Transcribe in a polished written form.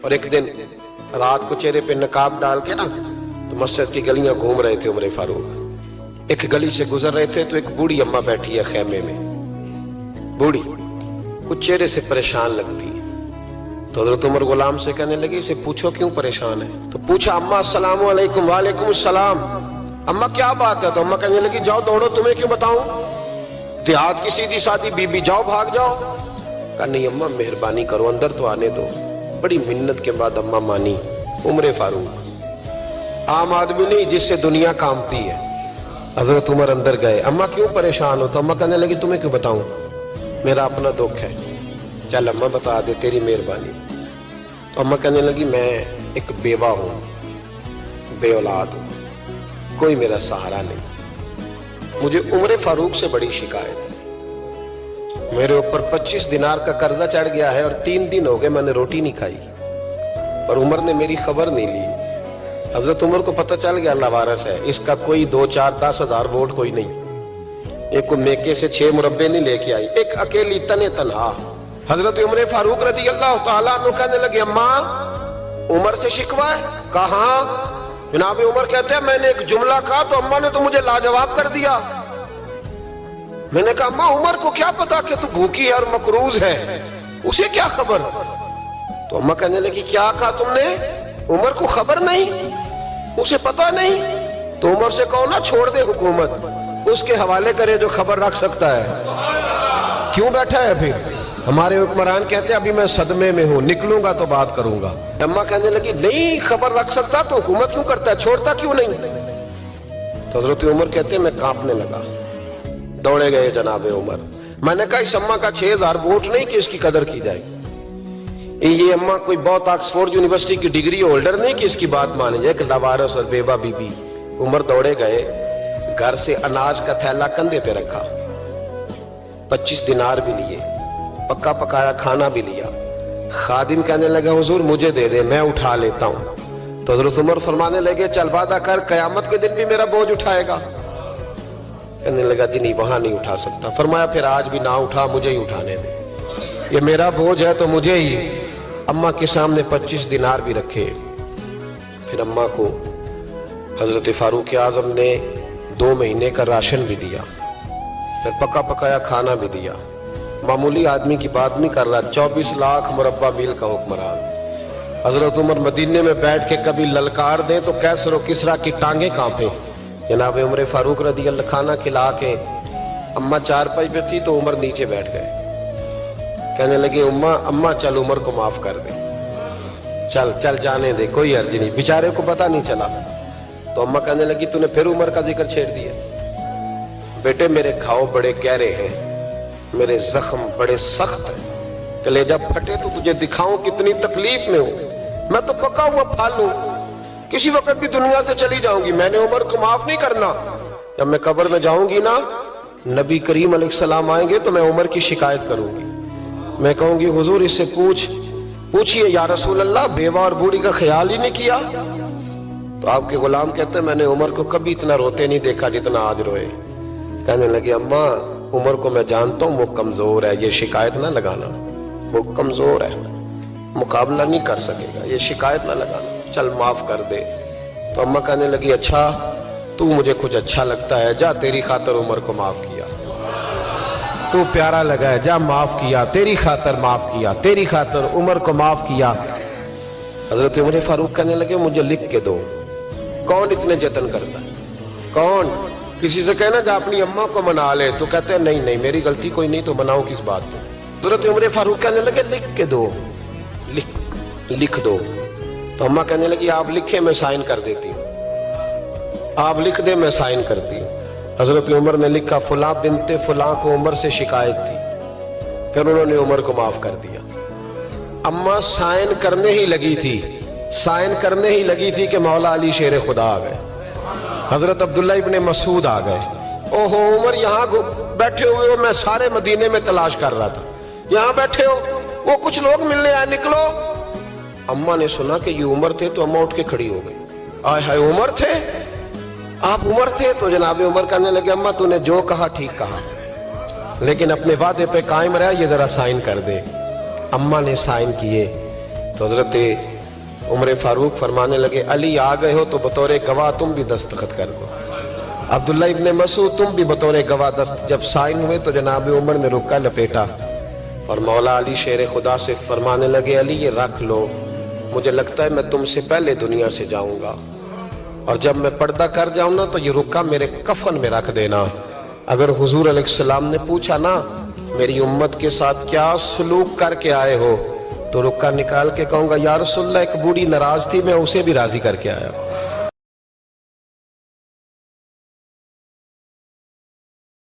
اور ایک دن رات کو چہرے پہ نقاب ڈال کے نا تو مسجد کی گلیاں گھوم رہے تھے عمر فاروق. ایک گلی سے گزر رہے تھے تو ایک بوڑھی اماں بیٹھی ہے خیمے میں. بوڑھی کچھ چہرے سے پریشان لگتی ہے. تو حضرت عمر غلام سے کہنے لگے اسے پوچھو کیوں پریشان ہے. تو پوچھا اماں السلام علیکم. وعلیکم السلام. اماں کیا بات ہے؟ تو اماں کہنے لگی جاؤ دوڑو، تمہیں کیوں بتاؤں، دیہات کی سیدھی سادی بی بی، جاؤ بھاگ جاؤ. کہا نہیں اماں مہربانی کرو اندر تو آنے دو. بڑی منت کے بعد اماں مانی. عمر فاروق عام آدمی نہیں جس سے دنیا کامتی ہے. حضرت عمر اندر گئے. اماں کیوں پریشان ہو؟ تو اماں کہنے لگی تمہیں کیوں بتاؤں، میرا اپنا دکھ ہے. چل اماں بتا دے، تیری مہربانی. تو اماں کہنے لگی میں ایک بیوہ ہوں، بے اولاد ہوں، کوئی میرا سہارا نہیں. مجھے عمر فاروق سے بڑی شکایت ہے. میرے اوپر 25 دینار کا قرضہ چڑھ گیا ہے اور 3 دن ہو گئے میں نے روٹی نہیں کھائی، اور عمر نے میری خبر نہیں لی. حضرت عمر کو پتہ چل گیا اللہ وارث ہے، اس کا کوئی 2 4 10 ہزار ووٹ کوئی نہیں. ایک کو میکے سے 6 مربے نہیں لے کے آئی، ایک اکیلی تنہا. حضرت عمر فاروق رضی اللہ تعالیٰ عنہ کہنے لگے اماں عمر سے شکوہ ہے؟ کہاں؟ جناب عمر کہتے ہیں میں نے ایک جملہ کہا تو اماں نے تو مجھے لاجواب کر دیا. میں نے کہا اماں عمر کو کیا پتا کہ تو بھوکی ہے اور مقروض ہے، اسے کیا خبر؟ تو اماں کہنے لگی کیا کہا تم نے؟ عمر کو خبر نہیں، اسے پتا نہیں؟ تو عمر سے کہو نا چھوڑ دے حکومت، اس کے حوالے کرے جو خبر رکھ سکتا ہے. کیوں بیٹھا ہے پھر؟ ہمارے حکمران کہتے ہیں ابھی میں صدمے میں ہوں، نکلوں گا تو بات کروں گا. اماں کہنے لگی نہیں خبر رکھ سکتا تو حکومت کیوں کرتا ہے، چھوڑتا کیوں نہیں؟ تو حضرت عمر کہتے ہیں میں کانپنے لگا. دوڑے گئے جناب عمر. میں نے کہا اس اماں کا 6000 ووٹ نہیں کہ اس کی قدر کی جائے. یہ اماں کوئی بہت آکسفورڈ یونیورسٹی کی ڈگری ہولڈر نہیں کہ اس کی بات مانی جائے. کہ لاوارث اور بیوہ بی بی. عمر دوڑے گئے، گھر سے اناج کا تھیلا کندھے پہ رکھا، 25 دینار بھی لیے، پکا پکایا کھانا بھی لیا. خادم کہنے لگا حضور مجھے دے دے میں اٹھا لیتا ہوں. تو حضرت عمر فرمانے لگے چل وعدہ کر قیامت کے دن بھی میرا بوجھ اٹھائے گا. کہنے لگا جی نہیں وہاں نہیں اٹھا سکتا. فرمایا پھر آج بھی نہ اٹھا، مجھے ہی اٹھانے دے، یہ میرا بوجھ ہے تو مجھے ہی. اماں کے سامنے 25 دینار بھی رکھے. پھر اماں کو حضرت فاروق اعظم نے 2 مہینے کا راشن بھی دیا، پھر پکا پکایا کھانا بھی دیا. معمولی آدمی کی بات نہیں کر رہا، 24 لاکھ مربع میل کا حکمران. حضرت عمر مدینے میں بیٹھ کے کبھی للکار دیں تو کیسر و کسریٰ کی ٹانگیں کانپے. جناب عمر فاروق رضی اللہ کھانا کھلا کے اماں چارپائی پہ تھی تو عمر نیچے بیٹھ گئے. کہنے لگے اماں چل عمر کو معاف کر دے، چل چل جانے دے، کوئی عرض نہیں، بیچارے کو پتہ نہیں چلا. تو اماں کہنے لگی تو نے پھر عمر کا ذکر چھیڑ دیا. بیٹے میرے گھاؤ بڑے گہرے ہیں، میرے زخم بڑے سخت ہیں، کلیجہ پھٹے تو تجھے دکھاؤں کتنی تکلیف میں ہوں. میں تو پکا ہوا پھل ہوں، کسی وقت بھی دنیا سے چلی جاؤں گی. میں نے عمر کو معاف نہیں کرنا. جب میں قبر میں جاؤں گی نا، نبی کریم علیہ السلام آئیں گے تو میں عمر کی شکایت کروں گی. میں کہوں گی حضور اس سے پوچھئے یا رسول اللہ بیوہ اور بوڑھی کا خیال ہی نہیں کیا. تو آپ کے غلام کہتے ہیں میں نے عمر کو کبھی اتنا روتے نہیں دیکھا جتنا آج روئے. کہنے لگے اماں عمر کو میں جانتا ہوں وہ کمزور ہے، یہ شکایت نہ لگانا، وہ کمزور ہے، مقابلہ نہیں کر سکے گا، یہ شکایت نہ لگانا، چل معاف کر دے. تو اماں کہنے لگی اچھا تو مجھے کچھ اچھا لگتا ہے، جا تیری خاطر عمر کو معاف کیا، تو پیارا لگا ہے، جا معاف کیا، تیری خاطر معاف کیا، تیری خاطر عمر کو معاف کیا. حضرت عمر فاروق کہنے لگے مجھے لکھ کے دو. کون اتنے جتن کرتا ہے؟ کون؟ کسی سے کہنا جا اپنی اماں کو منا لے، تو کہتے ہیں نہیں میری غلطی کوئی نہیں تو مناؤ کس بات پہ. حضرت عمر فاروق کہنے لگے لکھ کے دو، لکھ دو. تو اماں کہنے لگی آپ لکھیں میں سائن کر دیتی ہوں، آپ لکھ دیں میں سائن کرتی ہوں. حضرت عمر نے لکھا فلاں بنت فلاں کو عمر سے شکایت تھی. پھر انہوں نے عمر کو معاف کر دیا. اماں سائن کرنے ہی لگی تھی کہ مولا علی شیر خدا آ گئے، حضرت عبداللہ ابن مسعود آ گئے. اوہو عمر یہاں بیٹھے ہوئے ہو، میں سارے مدینے میں تلاش کر رہا تھا، یہاں بیٹھے ہو، وہ کچھ لوگ ملنے آئے، نکلو. اماں نے سنا کہ یہ عمر تھے تو اماں اٹھ کے کھڑی ہو گئی. آئے ہائے عمر تھے، آپ عمر تھے؟ تو جناب عمر کہنے لگے اماں تو نے جو کہا ٹھیک کہا، لیکن اپنے وعدے پہ قائم رہا، یہ ذرا سائن کر دے. اماں نے سائن کیے تو حضرت عمر فاروق فرمانے لگے الی آ گئے ہو تو بطور گواہ تم بھی دستخط کر دو. عبداللہ ابن مسعود تم بھی بطور گواہ جب سائن ہوئے تو جناب عمر نے رکا لپیٹا اور مولا علی شیر خدا سے فرمانے لگے علی یہ رکھ لو، مجھے لگتا ہے میں تم سے پہلے دنیا سے جاؤں گا، اور جب میں پردہ کر جاؤں نا تو یہ رکا میرے کفن میں رکھ دینا. اگر حضور علیہ السلام نے پوچھا نا میری امت کے ساتھ کیا سلوک کر کے آئے ہو، تو رکا نکال کے کہوں گا یا رسول اللہ ایک بوڑھی ناراض تھی میں اسے بھی راضی کر کے آیا.